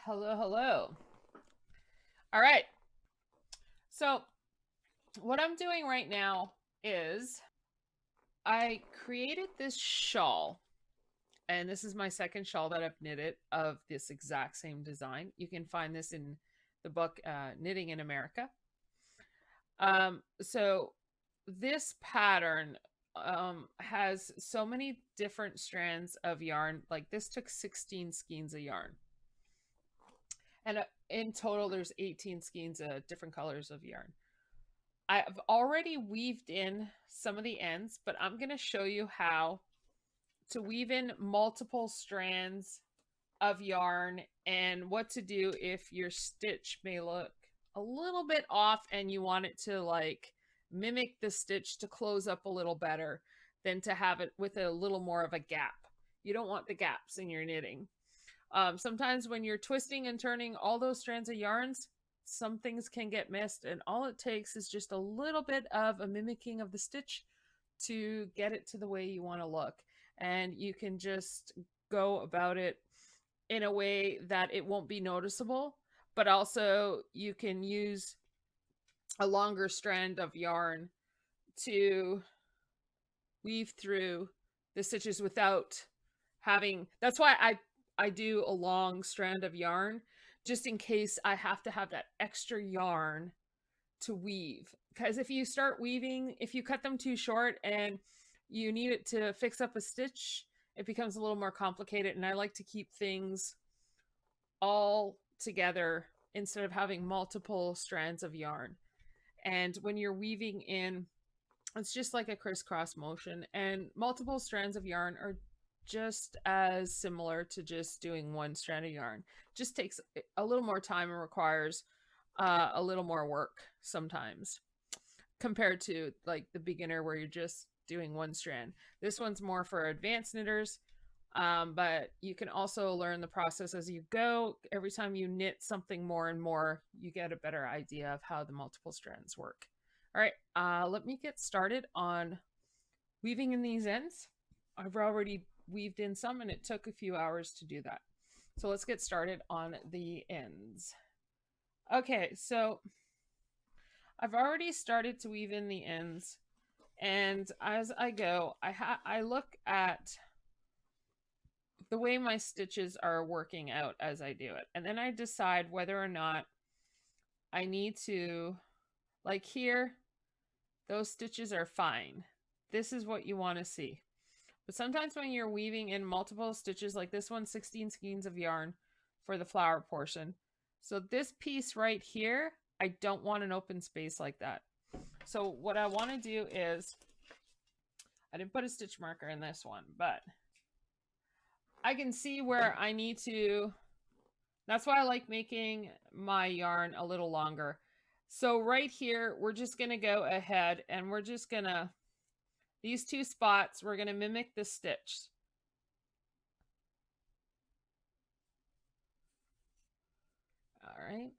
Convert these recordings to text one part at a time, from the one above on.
Hello, hello. All right. So, what I'm doing right now is I created this shawl, and this is my second shawl that I've knitted of this exact same design. You can find this in the book Knitting in America. So this pattern has so many different strands of yarn. Like this took 16 skeins of yarn. And in total, there's 18 skeins of different colors of yarn. I've already weaved in some of the ends, but I'm going to show you how to weave in multiple strands of yarn and what to do if your stitch may look a little bit off and you want it to like mimic the stitch to close up a little better than to have it with a little more of a gap. You don't want the gaps in your knitting. Sometimes when you're twisting and turning all those strands of yarns, some things can get missed, and all it takes is just a little bit of a mimicking of the stitch to get it to the way you want to look. And you can just go about it in a way that it won't be noticeable, but also you can use a longer strand of yarn to weave through the stitches without having. That's why I do a long strand of yarn, just in case I have to have that extra yarn to weave. Because if you start weaving, if you cut them too short and you need it to fix up a stitch, it becomes a little more complicated. And I like to keep things all together instead of having multiple strands of yarn. And when you're weaving in, it's just like a crisscross motion, and multiple strands of yarn are just as similar to just doing one strand of yarn. Just takes a little more time and requires a little more work sometimes compared to like the beginner where you're just doing one strand. This one's more for advanced knitters, but you can also learn the process as you go. Every time you knit something more and more, you get a better idea of how the multiple strands work. All right, let me get started on weaving in these ends. I've already weaved in some and it took a few hours to do that. So let's get started on the ends. Okay, so I've already started to weave in the ends, and as I go, I look at the way my stitches are working out as I do it, and then I decide whether or not I need to, like here, those stitches are fine. This is what you want to see. But sometimes when you're weaving in multiple stitches, like this one, 16 skeins of yarn for the flower portion. So this piece right here, I don't want an open space like that. So what I want to do is, I didn't put a stitch marker in this one, but I can see where I need to. That's why I like making my yarn a little longer. So right here, we're just going to go ahead and we're just going to, these two spots, we're going to mimic the stitch. All right.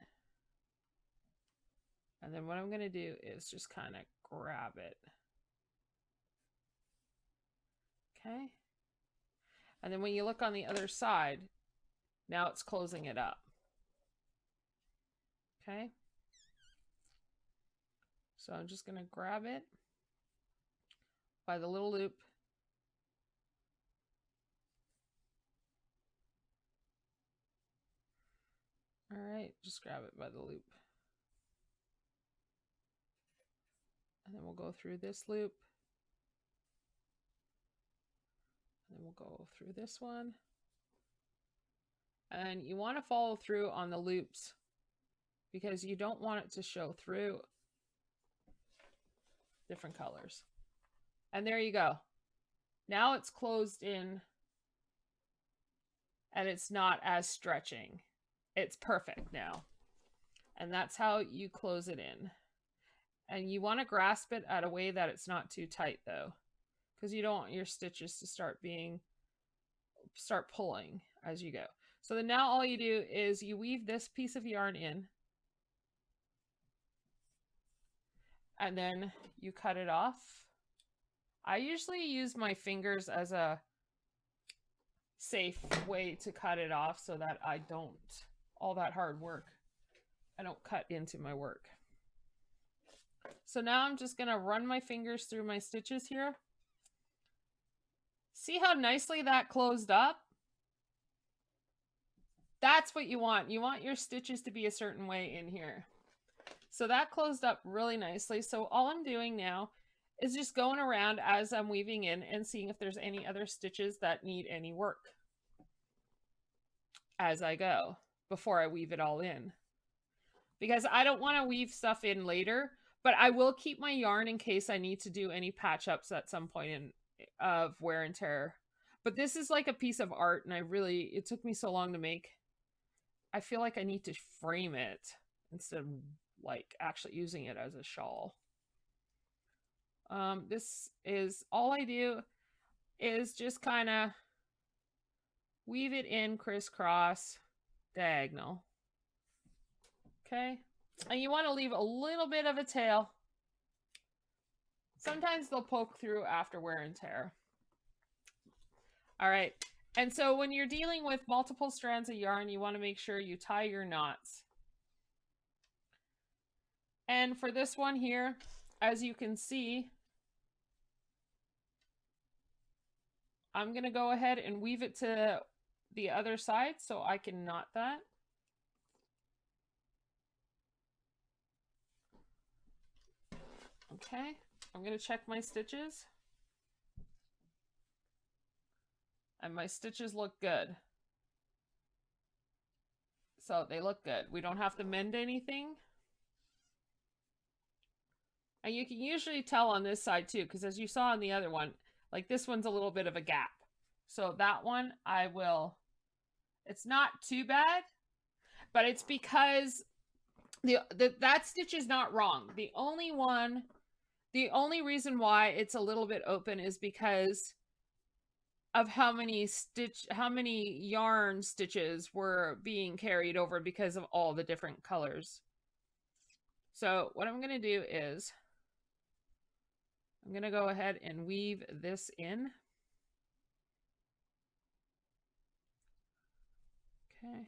And then what I'm going to do is just kind of grab it. Okay. And then when you look on the other side, now it's closing it up. Okay. So I'm just going to grab it by the little loop. All right, just grab it by the loop. And then we'll go through this loop. And then we'll go through this one. And you want to follow through on the loops because you don't want it to show through different colors. And there you go. Now it's closed in and it's not as stretching. It's perfect now. And that's how you close it in. And you want to grasp it at a way that it's not too tight though, because you don't want your stitches to start pulling as you go. So then now all you do is you weave this piece of yarn in and then you cut it off. I usually use my fingers as a safe way to cut it off so that I don't all that hard work. I don't cut into my work. So now I'm just going to run my fingers through my stitches here. See how nicely that closed up? That's what you want. You want your stitches to be a certain way in here. So that closed up really nicely. So all I'm doing now is just going around as I'm weaving in and seeing if there's any other stitches that need any work as I go before I weave it all in. Because I don't want to weave stuff in later, but I will keep my yarn in case I need to do any patch ups at some point in of wear and tear. But this is like a piece of art, and it took me so long to make. I feel like I need to frame it instead of like actually using it as a shawl. This is all I do is just kind of weave it in crisscross diagonal. Okay. And you want to leave a little bit of a tail. Sometimes they'll poke through after wear and tear. All right. And so when you're dealing with multiple strands of yarn, you want to make sure you tie your knots. And for this one here, as you can see, I'm going to go ahead and weave it to the other side so I can knot that. Okay, I'm going to check my stitches. And my stitches look good. So they look good. We don't have to mend anything. And you can usually tell on this side too, because as you saw on the other one, like this one's a little bit of a gap. So that one it's not too bad, but it's because that stitch is not wrong. The only reason why it's a little bit open is because of how many yarn stitches were being carried over because of all the different colors. So what I'm going to do is I'm going to go ahead and weave this in. Okay.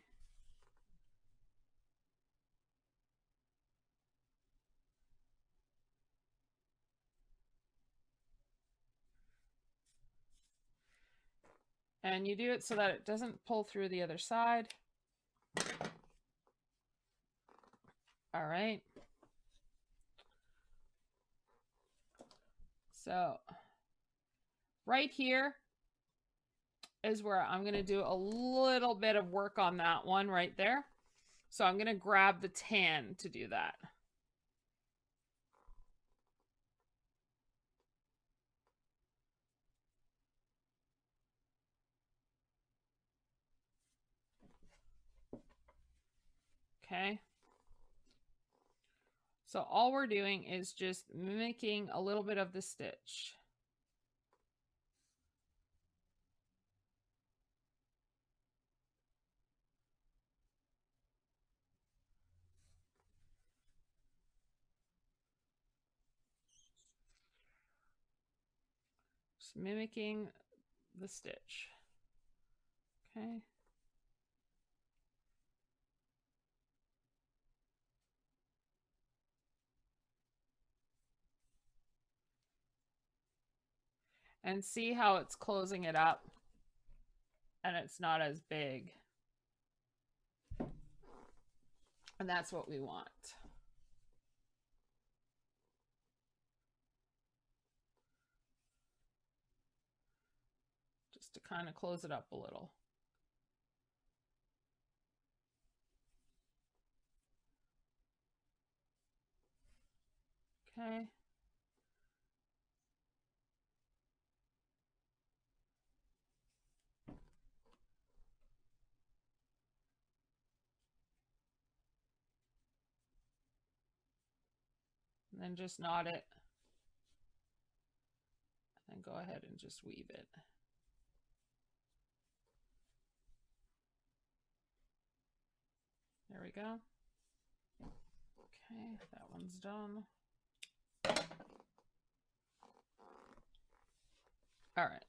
And you do it so that it doesn't pull through the other side. All right. So right here is where I'm going to do a little bit of work on that one right there. So I'm going to grab the tan to do that. Okay. So all we're doing is just mimicking a little bit of the stitch. Just mimicking the stitch. Okay. And see how it's closing it up and it's not as big. And that's what we want. Just to kind of close it up a little. Okay. And then just knot it. And go ahead and just weave it. There we go. Okay, that one's done. All right.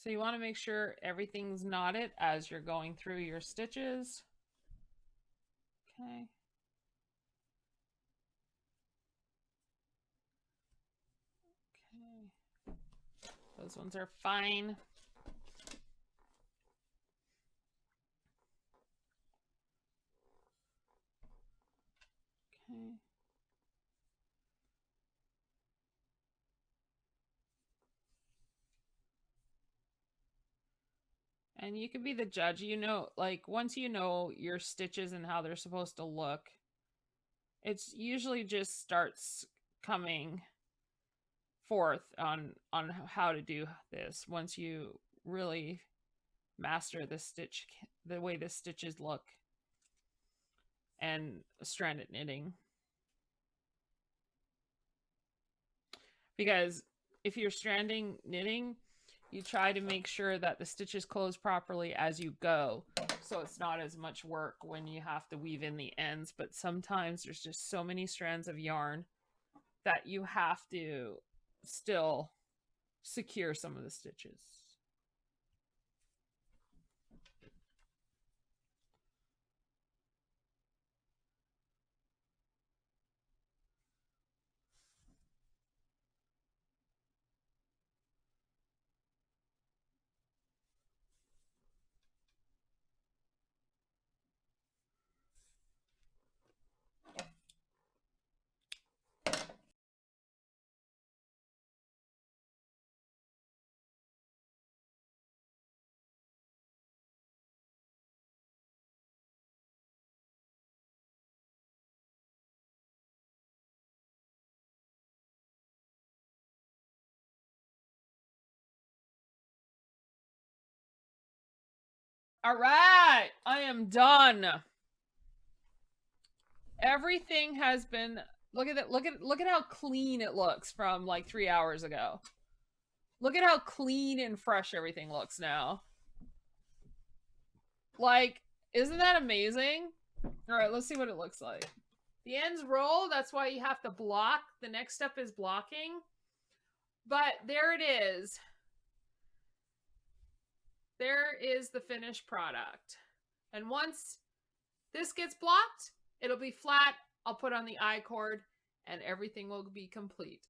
So you want to make sure everything's knotted as you're going through your stitches. Okay. Okay. Those ones are fine. Okay. And you can be the judge. You know, like once you know your stitches and how they're supposed to look, it's usually just starts coming forth on how to do this once you really master the way the stitches look and stranded knitting. Because if you're stranding knitting, you try to make sure that the stitches close properly as you go, so it's not as much work when you have to weave in the ends. But sometimes there's just so many strands of yarn that you have to still secure some of the stitches. All right, I am done. Everything has been, look at it, look at how clean it looks from like 3 hours ago. Look at how clean and fresh everything looks now. Like, isn't that amazing? All right, let's see what it looks like. The ends roll, that's why you have to block. The next step is blocking. But there it is. There is the finished product. And once this gets blocked, it'll be flat. I'll put on the I cord and everything will be complete.